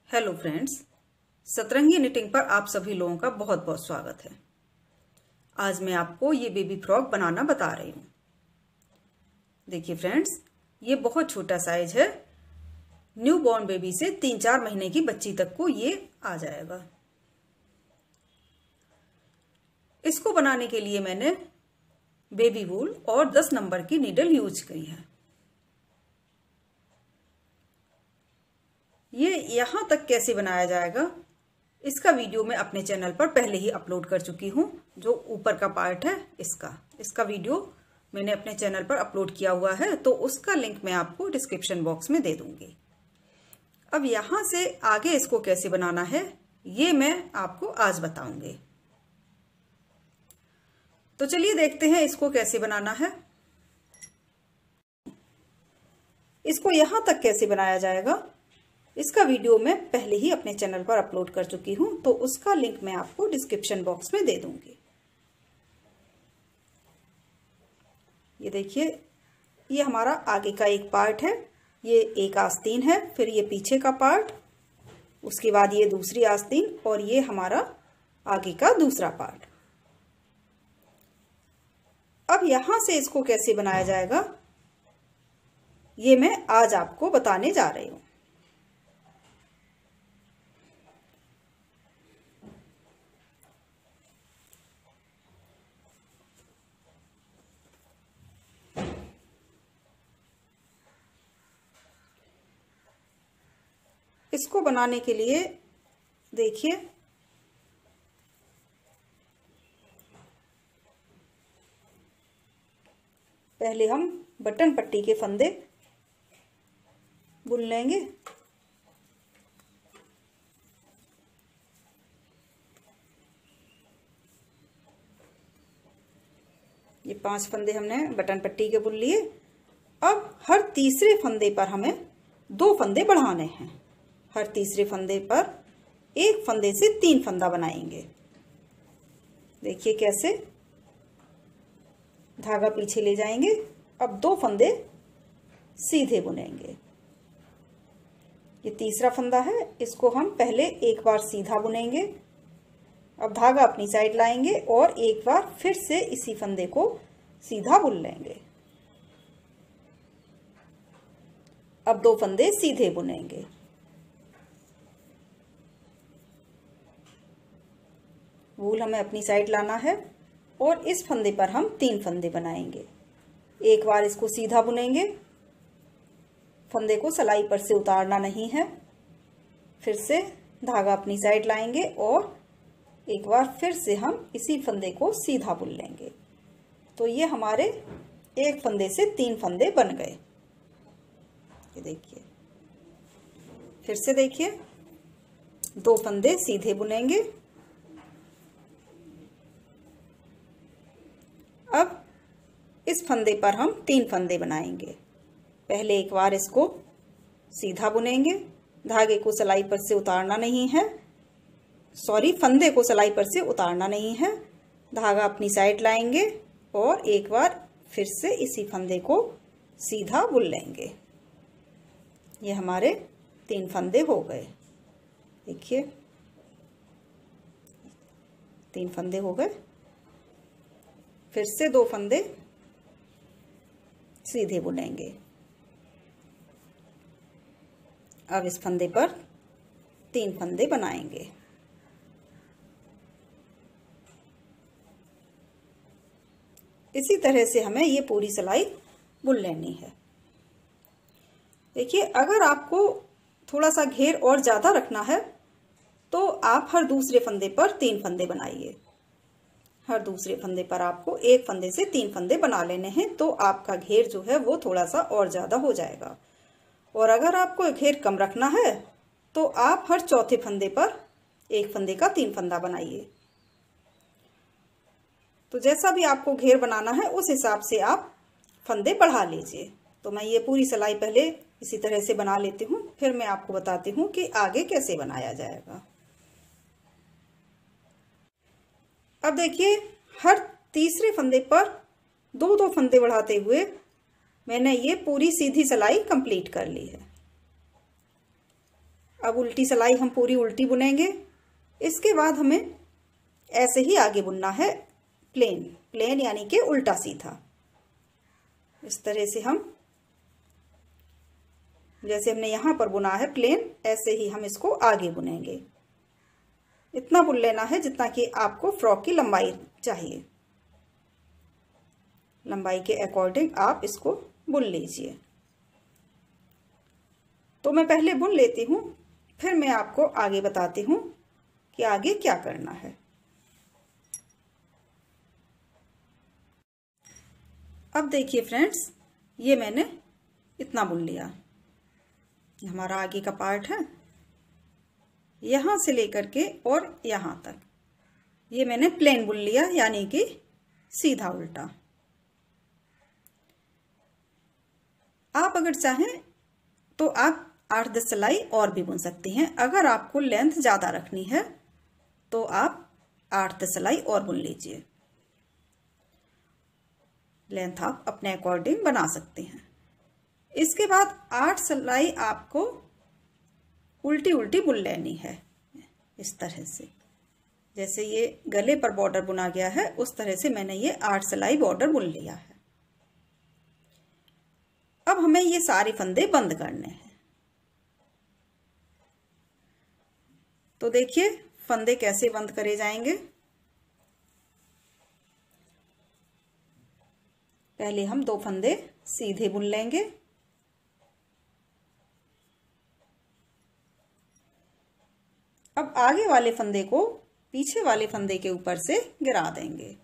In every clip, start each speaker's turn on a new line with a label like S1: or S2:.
S1: Hello friends, सतरंगी knitting पर आप सभी लोगों का बहुत बहुत स्वागत है। आज मैं आपको ये बेबी फ्रॉक बनाना बता रही हूँ। देखिए फ्रेंड्स, ये बहुत छोटा साइज है। न्यू बॉर्न बेबी से 3-4 महीने की बच्ची तक को ये आ जाएगा। इसको बनाने के लिए मैंने बेबी वूल और 10 नंबर की नीडल यूज की है। ये यहां तक कैसे बनाया जाएगा इसका वीडियो मैं अपने चैनल पर पहले ही अपलोड कर चुकी हूं। जो ऊपर का पार्ट है इसका वीडियो मैंने अपने चैनल पर अपलोड किया हुआ है, तो उसका लिंक मैं आपको डिस्क्रिप्शन बॉक्स में दे दूंगी। अब यहां से आगे इसको कैसे बनाना है ये मैं आपको आज बताऊंगी। तो चलिए देखते हैं इसको कैसे बनाना है। इसको यहां तक कैसे बनाया जाएगा इसका वीडियो मैं पहले ही अपने चैनल पर अपलोड कर चुकी हूं, तो उसका लिंक मैं आपको डिस्क्रिप्शन बॉक्स में दे दूंगी। ये देखिए, ये हमारा आगे का एक पार्ट है, ये एक आस्तीन है, फिर ये पीछे का पार्ट, उसके बाद ये दूसरी आस्तीन और ये हमारा आगे का दूसरा पार्ट। अब यहां से इसको कैसे बनाया जाएगा ये मैं आज आपको बताने जा रही हूं। इसको बनाने के लिए देखिए, पहले हम बटन पट्टी के फंदे बुन लेंगे। ये 5 फंदे हमने बटन पट्टी के बुन लिए। अब हर तीसरे फंदे पर हमें 2 फंदे बढ़ाने हैं। हर तीसरे फंदे पर एक फंदे से 3 फंदा बनाएंगे। देखिए कैसे, धागा पीछे ले जाएंगे। अब 2 फंदे सीधे बुनेंगे। ये तीसरा फंदा है, इसको हम पहले एक बार सीधा बुनेंगे। अब धागा अपनी साइड लाएंगे और एक बार फिर से इसी फंदे को सीधा बुन लेंगे। अब 2 फंदे सीधे बुनेंगे। वूल हमें अपनी साइड लाना है और इस फंदे पर हम 3 फंदे बनाएंगे। एक बार इसको सीधा बुनेंगे, फंदे को सलाई पर से उतारना नहीं है। फिर से धागा अपनी साइड लाएंगे और एक बार फिर से हम इसी फंदे को सीधा बुन लेंगे। तो ये हमारे एक फंदे से 3 फंदे बन गए। ये देखिए, फिर से देखिए, 2 फंदे सीधे बुनेंगे। अब इस फंदे पर हम 3 फंदे बनाएंगे। पहले एक बार इसको सीधा बुनेंगे, धागे को सलाई पर से उतारना नहीं है, फंदे को सलाई पर से उतारना नहीं है। धागा अपनी साइड लाएंगे और एक बार फिर से इसी फंदे को सीधा बुन लेंगे। ये हमारे 3 फंदे हो गए। देखिए, 3 फंदे हो गए। फिर से 2 फंदे सीधे बुनेंगे। अब इस फंदे पर 3 फंदे बनाएंगे। इसी तरह से हमें ये पूरी सिलाई बुन लेनी है। देखिए, अगर आपको थोड़ा सा घेर और ज्यादा रखना है तो आप हर दूसरे फंदे पर 3 फंदे बनाइए। हर दूसरे फंदे पर आपको एक फंदे से 3 फंदे बना लेने हैं, तो आपका घेर जो है वो थोड़ा सा और ज्यादा हो जाएगा। और अगर आपको घेर कम रखना है तो आप हर चौथे फंदे पर एक फंदे का 3 फंदा बनाइए। तो जैसा भी आपको घेर बनाना है उस हिसाब से आप फंदे बढ़ा लीजिए। तो मैं ये पूरी सिलाई पहले इसी तरह से बना लेती हूँ, फिर मैं आपको बताती हूँ कि आगे कैसे बनाया जाएगा। अब देखिए, हर तीसरे फंदे पर 2-2 फंदे बढ़ाते हुए मैंने ये पूरी सीधी सिलाई कंप्लीट कर ली है। अब उल्टी सिलाई हम पूरी उल्टी बुनेंगे। इसके बाद हमें ऐसे ही आगे बुनना है प्लेन, प्लेन यानी कि उल्टा सीधा। इस तरह से हम, जैसे हमने यहां पर बुना है प्लेन, ऐसे ही हम इसको आगे बुनेंगे। इतना बुन लेना है जितना कि आपको फ्रॉक की लंबाई चाहिए। लंबाई के अकॉर्डिंग आप इसको बुन लीजिए। तो मैं पहले बुन लेती हूँ, फिर मैं आपको आगे बताती हूँ कि आगे क्या करना है। अब देखिए फ्रेंड्स, ये मैंने इतना बुन लिया। हमारा आगे का पार्ट है, यहां से लेकर के और यहां तक ये मैंने प्लेन बुन लिया, यानी कि सीधा उल्टा। आप अगर चाहें तो आप 8-10 सिलाई और भी बुन सकती हैं। अगर आपको लेंथ ज्यादा रखनी है तो आप 8-10 सिलाई और बुन लीजिए। लेंथ आप अपने अकॉर्डिंग बना सकते हैं। इसके बाद 8 सिलाई आपको उल्टी उल्टी बुन लेनी है, इस तरह से। जैसे ये गले पर बॉर्डर बुना गया है, उस तरह से मैंने ये 8 सिलाई बॉर्डर बुन लिया है। अब हमें ये सारे फंदे बंद करने हैं। तो देखिए फंदे कैसे बंद करे जाएंगे। पहले हम 2 फंदे सीधे बुन लेंगे। अब आगे वाले फंदे को पीछे वाले फंदे के ऊपर से गिरा देंगे।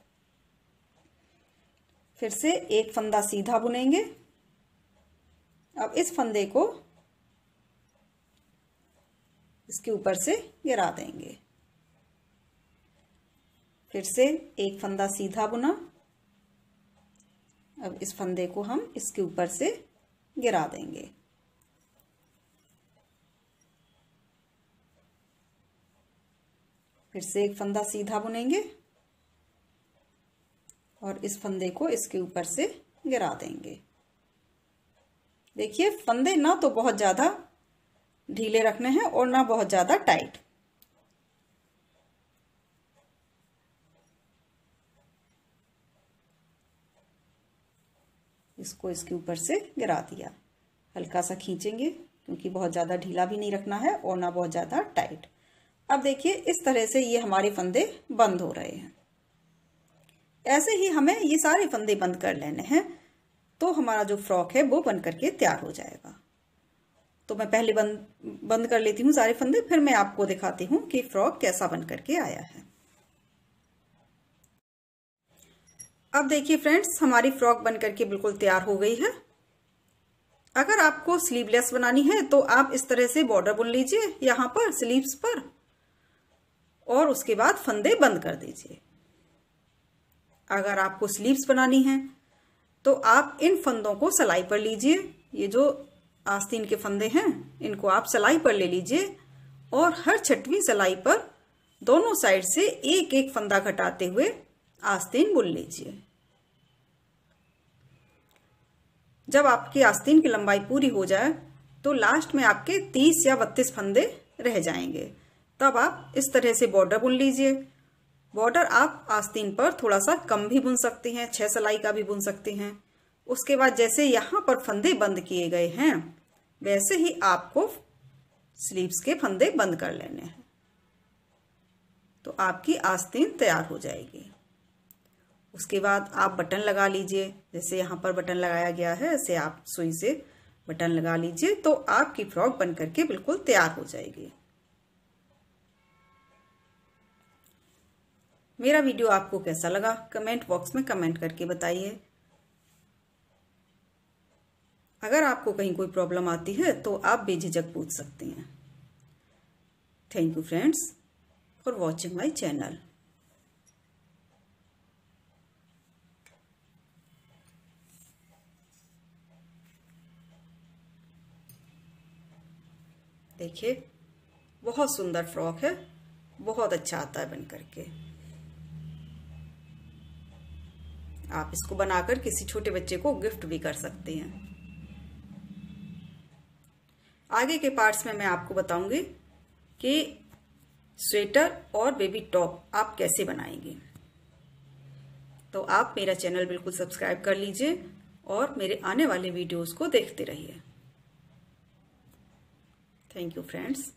S1: फिर से एक फंदा सीधा बुनेंगे। अब इस फंदे को इसके ऊपर से गिरा देंगे। फिर से एक फंदा सीधा बुना। अब इस फंदे को हम इसके ऊपर से गिरा देंगे। फिर से एक फंदा सीधा बुनेंगे और इस फंदे को इसके ऊपर से गिरा देंगे। देखिए फंदे ना तो बहुत ज्यादा ढीले रखने हैं और ना बहुत ज्यादा टाइट। इसको इसके ऊपर से गिरा दिया। हल्का सा खींचेंगे क्योंकि बहुत ज्यादा ढीला भी नहीं रखना है और ना बहुत ज्यादा टाइट। अब देखिए इस तरह से ये हमारे फंदे बंद हो रहे हैं। ऐसे ही हमें ये सारे फंदे बंद कर लेने हैं, तो हमारा जो फ्रॉक है वो बन करके तैयार हो जाएगा। तो मैं पहले बंद कर लेती हूँ सारे फंदे, फिर मैं आपको दिखाती हूँ कि फ्रॉक कैसा बन करके आया है। अब देखिए फ्रेंड्स, हमारी फ्रॉक बन करके बिल्कुल तैयार हो गई है। अगर आपको स्लीवलेस बनानी है तो आप इस तरह से बॉर्डर बुन लीजिए यहाँ पर स्लीव्स पर, और उसके बाद फंदे बंद कर दीजिए। अगर आपको स्लीव्स बनानी है तो आप इन फंदों को सिलाई पर लीजिए। ये जो आस्तीन के फंदे हैं इनको आप सिलाई पर ले लीजिए और हर 6वीं सिलाई पर दोनों साइड से एक एक फंदा घटाते हुए आस्तीन बुन लीजिए। जब आपकी आस्तीन की लंबाई पूरी हो जाए तो लास्ट में आपके 30 या 32 फंदे रह जाएंगे। तब आप इस तरह से बॉर्डर बुन लीजिए। बॉर्डर आप आस्तीन पर थोड़ा सा कम भी बुन सकते हैं, 6 सिलाई का भी बुन सकते हैं। उसके बाद जैसे यहाँ पर फंदे बंद किए गए हैं वैसे ही आपको स्लीव्स के फंदे बंद कर लेने हैं, तो आपकी आस्तीन तैयार हो जाएगी। उसके बाद आप बटन लगा लीजिए। जैसे यहाँ पर बटन लगाया गया है ऐसे आप सुई से बटन लगा लीजिए, तो आपकी फ्रॉक बन करके बिल्कुल तैयार हो जाएगी। मेरा वीडियो आपको कैसा लगा कमेंट बॉक्स में कमेंट करके बताइए। अगर आपको कहीं कोई प्रॉब्लम आती है तो आप बेझिझक पूछ सकते हैं। Thank you friends for watching my channel. देखिए बहुत सुंदर फ्रॉक है, बहुत अच्छा आता है बन करके। आप इसको बनाकर किसी छोटे बच्चे को गिफ्ट भी कर सकते हैं। आगे के पार्ट्स में मैं आपको बताऊंगी कि स्वेटर और बेबी टॉप आप कैसे बनाएंगे। तो आप मेरा चैनल बिल्कुल सब्सक्राइब कर लीजिए और मेरे आने वाले वीडियोस को देखते रहिए। Thank you friends.